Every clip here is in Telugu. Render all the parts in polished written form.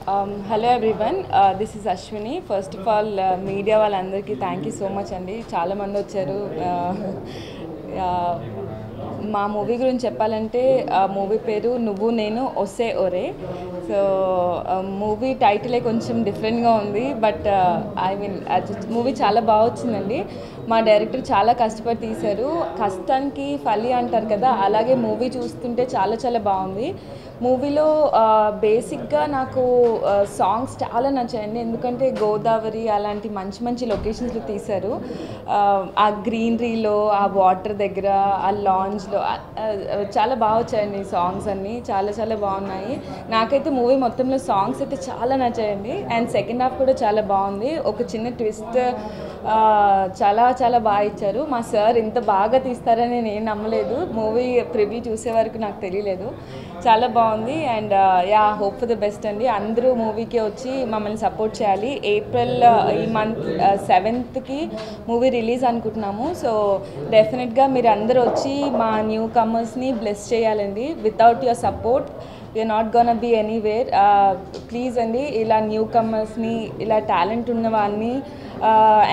Hello everyone, this is Ashwini. First of all, media వాళ్ళందరికీ థ్యాంక్ యూ సో మచ్ అండి. చాలామంది వచ్చారు. మా మూవీ గురించి చెప్పాలంటే ఆ మూవీ పేరు నువ్వు నేను ఒసే ఒరే. సో మూవీ టైటిలే కొంచెం డిఫరెంట్గా ఉంది, బట్ ఐ మీన్ మూవీ చాలా బాగా వచ్చిందండి. మా డైరెక్టర్ చాలా కష్టపడి తీశారు. కష్టానికి ఫలి అంటారు కదా, అలాగే మూవీ చూస్తుంటే చాలా చాలా బాగుంది. మూవీలో బేసిక్గా నాకు సాంగ్స్ చాలా నచ్చాయండి, ఎందుకంటే గోదావరి అలాంటి మంచి మంచి లొకేషన్స్లో తీశారు. ఆ గ్రీనరీలో, ఆ వాటర్ దగ్గర, ఆ లాంజ్లో చాలా బాగా వచ్చాయండి సాంగ్స్ అన్నీ. చాలా చాలా బాగున్నాయి. నాకైతే మూవీ మొత్తంలో సాంగ్స్ అయితే చాలా నచ్చాయండి. అండ్ సెకండ్ హాఫ్ కూడా చాలా బాగుంది. ఒక చిన్న ట్విస్ట్ చాలా చాలా బాగా ఇచ్చారు. మా సార్ ఇంత బాగా తీస్తారని నేను నమ్మలేదు. మూవీ ప్రివ్యూ చూసే వరకు నాకు తెలియలేదు. చాలా బాగుంది. And ya, hope for the best అండి. అందరూ మూవీకి వచ్చి మమ్మల్ని సపోర్ట్ చేయాలి. ఏప్రిల్ ఈ మంత్ 7th మూవీ రిలీజ్ అనుకుంటున్నాము. సో డెఫినెట్గా మీరు అందరూ వచ్చి మా న్యూ కమర్స్ని బ్లెస్ చేయాలండి. Without your support we're not gonna be anywhere. Please అండి, ఇలా న్యూ కమర్స్ని, ఇలా టాలెంట్ ఉన్న వాళ్ళని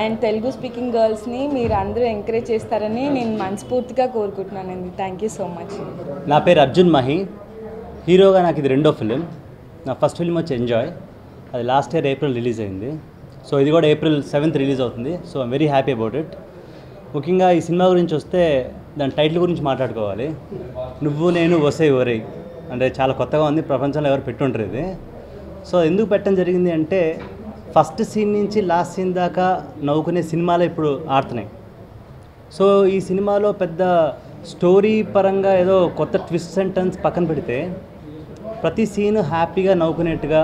అండ్ తెలుగు స్పీకింగ్ గర్ల్స్ని మీరు అందరూ ఎంకరేజ్ చేస్తారని నేను మనస్ఫూర్తిగా కోరుకుంటున్నానండి. Thank you so much. నా పేరు అర్జున్ మహి. హీరోగా నాకు ఇది రెండో ఫిలిం. నా ఫస్ట్ ఫిలిం వచ్చి ఎంజాయ్, అది లాస్ట్ ఇయర్ ఏప్రిల్ రిలీజ్ అయింది. సో ఇది కూడా ఏప్రిల్ 7th రిలీజ్ అవుతుంది. So I'm very happy about it. ముఖ్యంగా ఈ సినిమా గురించి వస్తే దాని టైటిల్ గురించి మాట్లాడుకోవాలి. నువ్వు నేను ఒసే ఒరే అంటే చాలా కొత్తగా ఉంది, ప్రపంచంలో ఎవరు పెట్టుంటారు ఇది. సో ఎందుకు పెట్టడం జరిగింది అంటే, ఫస్ట్ సీన్ నుంచి లాస్ట్ సీన్ దాకా నవ్వుకునే సినిమాలు ఇప్పుడు ఆడుతున్నాయి. సో ఈ సినిమాలో పెద్ద స్టోరీ పరంగా ఏదో కొత్త ట్విస్ట్ అండ్ టర్న్స్ పక్కన పెడితే, ప్రతి సీన్ హ్యాపీగా నవ్వుకునేట్టుగా,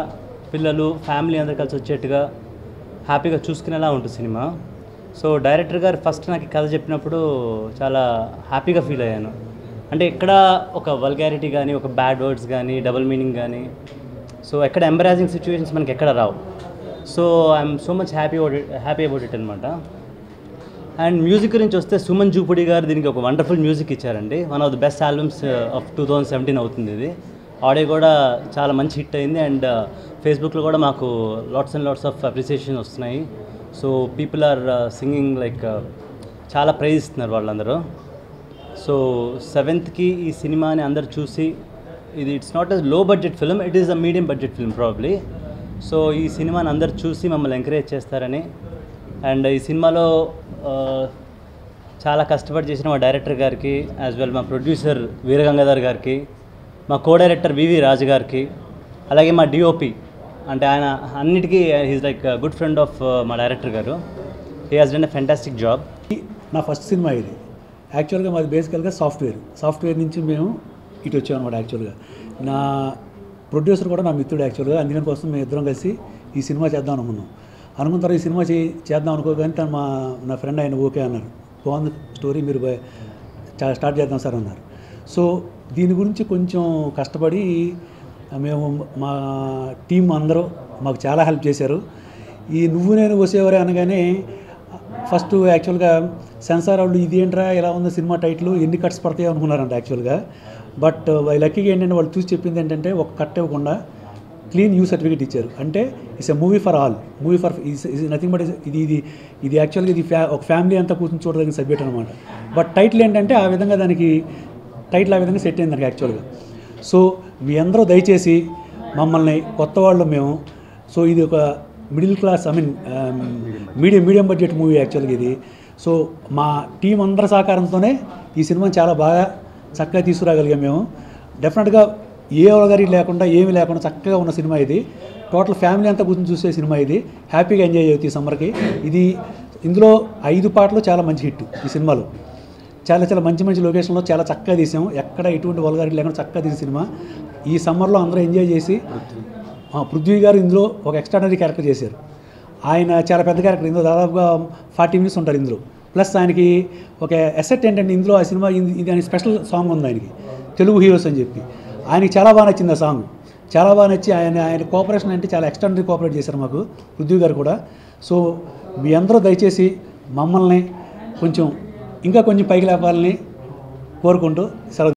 పిల్లలు ఫ్యామిలీ అందరు కలిసి వచ్చేట్టుగా హ్యాపీగా చూసుకునేలా ఉంటుంది సినిమా. సో డైరెక్టర్ గారు ఫస్ట్ నాకు కథ చెప్పినప్పుడు చాలా హ్యాపీగా ఫీల్ అయ్యాను. అంటే ఎక్కడ ఒక వల్గారిటీ కానీ, ఒక బ్యాడ్ వర్డ్స్ కానీ, డబుల్ మీనింగ్ కానీ, సో ఎక్కడ ఎంబరాజింగ్ సిచ్యువేషన్స్ మనకి ఎక్కడ రావు. So I'm so much happy about it అనమాట. అండ్ మ్యూజిక్ గురించి వస్తే సుమన్ జూపుడి గారు దీనికి ఒక వండర్ఫుల్ మ్యూజిక్ ఇచ్చారండి. One of the best albums of 2017 అవుతుంది ఇది. ఆడియో కూడా చాలా మంచి హిట్ అయింది. అండ్ ఫేస్బుక్లో కూడా మాకు lots and lots of appreciation వస్తున్నాయి. So people are singing like చాలా ప్రైజ్ ఇస్తున్నారు వాళ్ళందరూ. సో 7th ఈ సినిమాని అందరు చూసి, ఇది ఇట్స్ నాట్ ఎ లో budget film, it is a medium budget film probably. So ఈ సినిమాని అందరు చూసి మమ్మల్ని ఎంకరేజ్ చేస్తారని, అండ్ ఈ సినిమాలో చాలా కష్టపడి చేసిన మా డైరెక్టర్ గారికి, యాజ్ వెల్ మా ప్రొడ్యూసర్ వీరగంగాధర్ గారికి, మా కో డైరెక్టర్ వివి రాజు గారికి, అలాగే మా డిఓపి, అంటే ఆయన అన్నిటికీ he's like good friend of మా డైరెక్టర్ గారు. He has done a fantastic job. నా ఫస్ట్ సినిమా ఇది. యాక్చువల్గా మాది బేసికల్గా సాఫ్ట్వేర్ నుంచి మేము ఇటు వచ్చాం అనమాట. యాక్చువల్గా నా ప్రొడ్యూసర్ కూడా నా మిత్రుడు యాక్చువల్గా. అందుకని కోసం మేము ఇద్దరం కలిసి ఈ సినిమా చేద్దాం అనుకున్న తర్వాత ఈ సినిమా చేద్దాం అనుకోగానే తను నా ఫ్రెండ్ ఆయన ఓకే అన్నారు. బాగుంది స్టోరీ, మీరు స్టార్ట్ చేద్దాం సార్ అన్నారు. సో దీని గురించి కొంచెం కష్టపడి మేము, మా టీం అందరూ మాకు చాలా హెల్ప్ చేశారు. ఈ నువ్వు నేను వచ్చేవారే అనగానే ఫస్ట్ యాక్చువల్గా సెన్సార్ వాళ్ళు ఇదేంట్రా ఇలా ఉంది సినిమా టైటిల్, ఎన్ని కట్స్ పడతాయో అనుకున్నారంట యాక్చువల్గా. బట్ లక్కీగా ఏంటంటే వాళ్ళు చూసి చెప్పింది ఏంటంటే, ఒక కట్ ఇవ్వకుండా క్లీన్ యూ సర్టిఫికేట్ ఇచ్చారు. అంటే it's a movie for all, movie for is nothing but ఇది యాక్చువల్గా ఇది ఒక ఫ్యామిలీ అంతా కూర్చొని చూడదగిన సబ్జెక్ట్ అనమాట. బట్ టైటిల్ ఏంటంటే ఆ విధంగా దానికి టైటిల్ ఆ విధంగా సెట్ అయింది దానికి యాక్చువల్గా. సో మీ అందరూ దయచేసి మమ్మల్ని, కొత్త వాళ్ళు మేము, సో ఇది ఒక middle class, I mean medium budget movie యాక్చువల్గా ఇది. సో మా టీం అందరి సహకారంతోనే ఈ సినిమాని చాలా బాగా చక్కగా తీసుకురాగలిగాం మేము. డెఫినెట్గా ఏ వల్గారిటీ లేకుండా, ఏమీ లేకుండా చక్కగా ఉన్న సినిమా ఇది. టోటల్ ఫ్యామిలీ అంతా కూర్చొని చూసే సినిమా ఇది. హ్యాపీగా ఎంజాయ్ చేయొచ్చు ఈ సమ్మర్కి. ఇందులో 5 పాటలు చాలా మంచి హిట్ ఈ సినిమాలో. చాలా చాలా మంచి లొకేషన్లో చాలా చక్కగా తీసాము. ఎక్కడ ఎటువంటి వల్గారిటీ లేకుండా చక్కగా తీసిన సినిమా. ఈ సమ్మర్లో అందరూ ఎంజాయ్ చేసి, పృథ్వీ గారు ఇందులో ఒక ఎక్స్ట్రాడనరీ క్యారెక్టర్ చేశారు. ఆయన చాలా పెద్ద క్యారెక్టర్, ఇందులో దాదాపుగా 40 minutes ఉంటారు ఇందులో. ప్లస్ ఆయనకి ఒక ఎసెట్ ఏంటంటే, ఇందులో ఆ సినిమా ఇది ఆయన స్పెషల్ సాంగ్ ఉంది ఆయనకి, తెలుగు హీరోస్ అని చెప్పి. ఆయనకి చాలా బాగా నచ్చింది ఆ సాంగ్, చాలా బాగా నచ్చి ఆయన కోఆపరేషన్ అంటే చాలా ఎక్స్ట్రాడనరీ కోఆపరేట్ చేశారు మాకు పృథ్వీ గారు కూడా. సో మీ అందరూ దయచేసి మమ్మల్ని ఇంకా కొంచెం పైకి లేపాలని కోరుకుంటూ సెలవు.